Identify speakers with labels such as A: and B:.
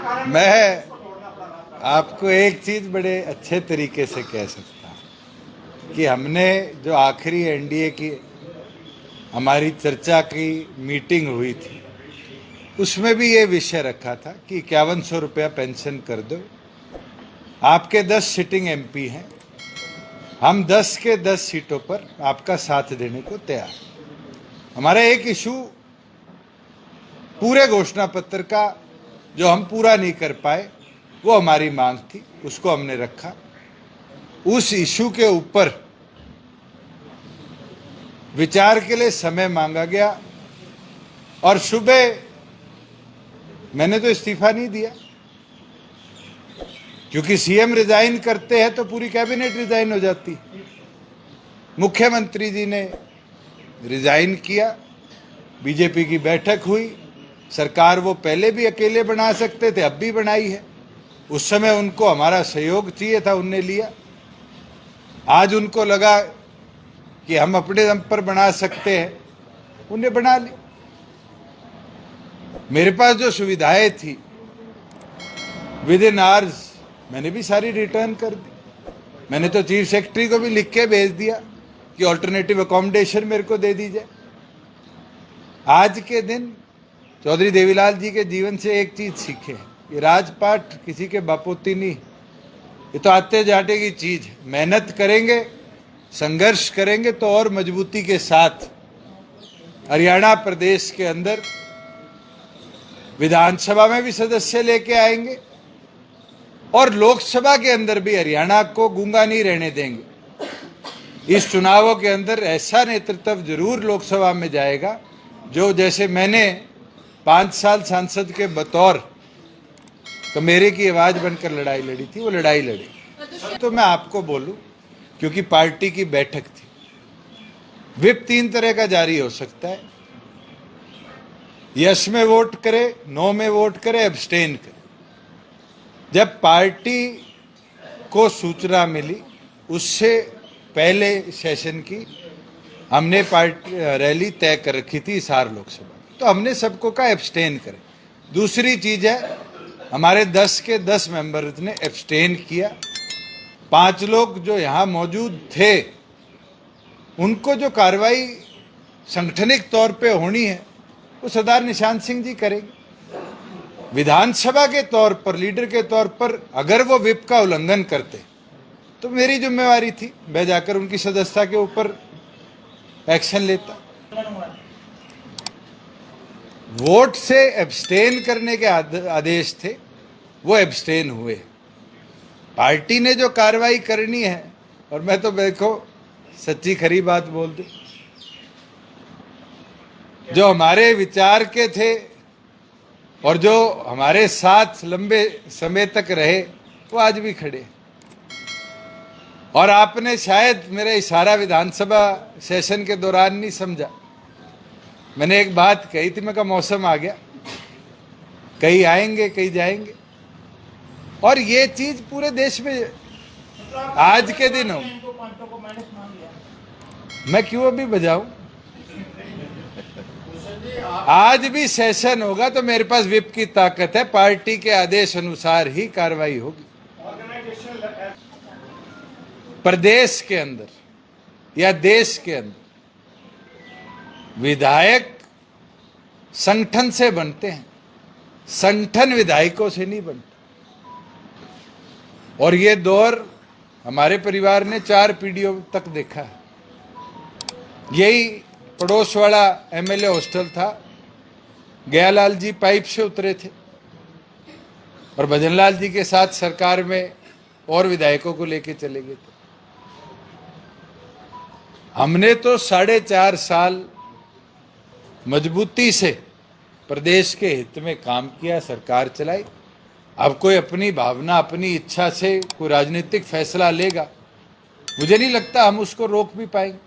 A: मैं आपको एक चीज बड़े अच्छे तरीके से कह सकता हूं कि हमने जो आखिरी एनडीए की हमारी चर्चा की मीटिंग हुई थी उसमें भी ये विषय रखा था कि 5100 रुपया पेंशन कर दो। आपके 10 सिटिंग एमपी हैं, हम 10 के 10 सीटों पर आपका साथ देने को तैयार। हमारा एक इशू पूरे घोषणा पत्र का जो हम पूरा नहीं कर पाए वो हमारी मांग थी, उसको हमने रखा। उस इशू के ऊपर विचार के लिए समय मांगा गया और सुबह मैंने तो इस्तीफा नहीं दिया, क्योंकि सीएम रिजाइन करते हैं तो पूरी कैबिनेट रिजाइन हो जाती। मुख्यमंत्री जी ने रिजाइन किया, बीजेपी की बैठक हुई, सरकार वो पहले भी अकेले बना सकते थे, अब भी बनाई है। उस समय उनको हमारा सहयोग चाहिए था, उनने लिया। आज उनको लगा कि हम अपने दम पर बना सकते हैं, उन्हें बना ली। मेरे पास जो सुविधाएं थी विद इन आवर्स मैंने भी सारी रिटर्न कर दी। मैंने तो चीफ सेक्रेटरी को भी लिख के भेज दिया कि ऑल्टरनेटिव अकोमोडेशन मेरे को दे दी जाए। आज के दिन चौधरी देवीलाल जी के जीवन से एक चीज सीखे, ये राजपाट किसी के बापोती नहीं, ये तो आते जाते की चीज है। मेहनत करेंगे, संघर्ष करेंगे तो और मजबूती के साथ हरियाणा प्रदेश के अंदर विधानसभा में भी सदस्य लेके आएंगे और लोकसभा के अंदर भी हरियाणा को गूंगा नहीं रहने देंगे। इस चुनावों के अंदर ऐसा नेतृत्व जरूर लोकसभा में जाएगा जो, जैसे मैंने 5 साल सांसद के बतौर कमेरे की आवाज बनकर लड़ाई लड़ी थी, वो लड़ाई लड़ी। तो मैं आपको बोलूं, क्योंकि पार्टी की बैठक थी, व्हिप 3 तरह का जारी हो सकता है, यस में वोट करे, नो में वोट करे, एब्सटेन करे। जब पार्टी को सूचना मिली उससे पहले सेशन की हमने पार्टी रैली तय कर रखी थी हिसार लोकसभा, तो हमने सबको कहा एब्सटेन करें। दूसरी चीज है, हमारे 10 के 10 मेंबर्स ने एब्सटेन किया। 5 लोग जो यहां मौजूद थे उनको जो कार्रवाई संगठनिक तौर पे होनी है वो सरदार निशांत सिंह जी करेंगे। विधानसभा के तौर पर, लीडर के तौर पर अगर वो व्हिप का उल्लंघन करते तो मेरी जिम्मेवारी थी, मैं जाकर उनकी सदस्यता के ऊपर एक्शन लेता। वोट से एब्सटेन करने के आदेश थे, वो एब्सटेन हुए। पार्टी ने जो कार्रवाई करनी है, और मैं तो देखो सच्ची खरी बात बोल दूं, जो हमारे विचार के थे और जो हमारे साथ लंबे समय तक रहे वो आज भी खड़े। और आपने शायद मेरा इशारा विधानसभा सेशन के दौरान नहीं समझा। मैंने एक बात कही थी, मैं कहा मौसम आ गया, कई आएंगे कई जाएंगे, और ये चीज पूरे देश में आज के दिन हो। मैं क्यों अभी बजाऊं? आज भी सेशन होगा तो मेरे पास व्हिप की ताकत है, पार्टी के आदेश अनुसार ही कार्रवाई होगी। प्रदेश के अंदर या देश के अंदर विधायक संगठन से बनते हैं, संगठन विधायकों से नहीं बनता। और ये दौर हमारे परिवार ने 4 पीढ़ियों तक देखा है। यही पड़ोस वाला एमएलए हॉस्टल था, गयालाल जी पाइप से उतरे थे और भजनलाल जी के साथ सरकार में और विधायकों को लेके चले गए थे। हमने तो 4.5 साल मजबूती से प्रदेश के हित में काम किया, सरकार चलाई। अब कोई अपनी भावना, अपनी इच्छा से कोई राजनीतिक फैसला लेगा, मुझे नहीं लगता हम उसको रोक भी पाएंगे।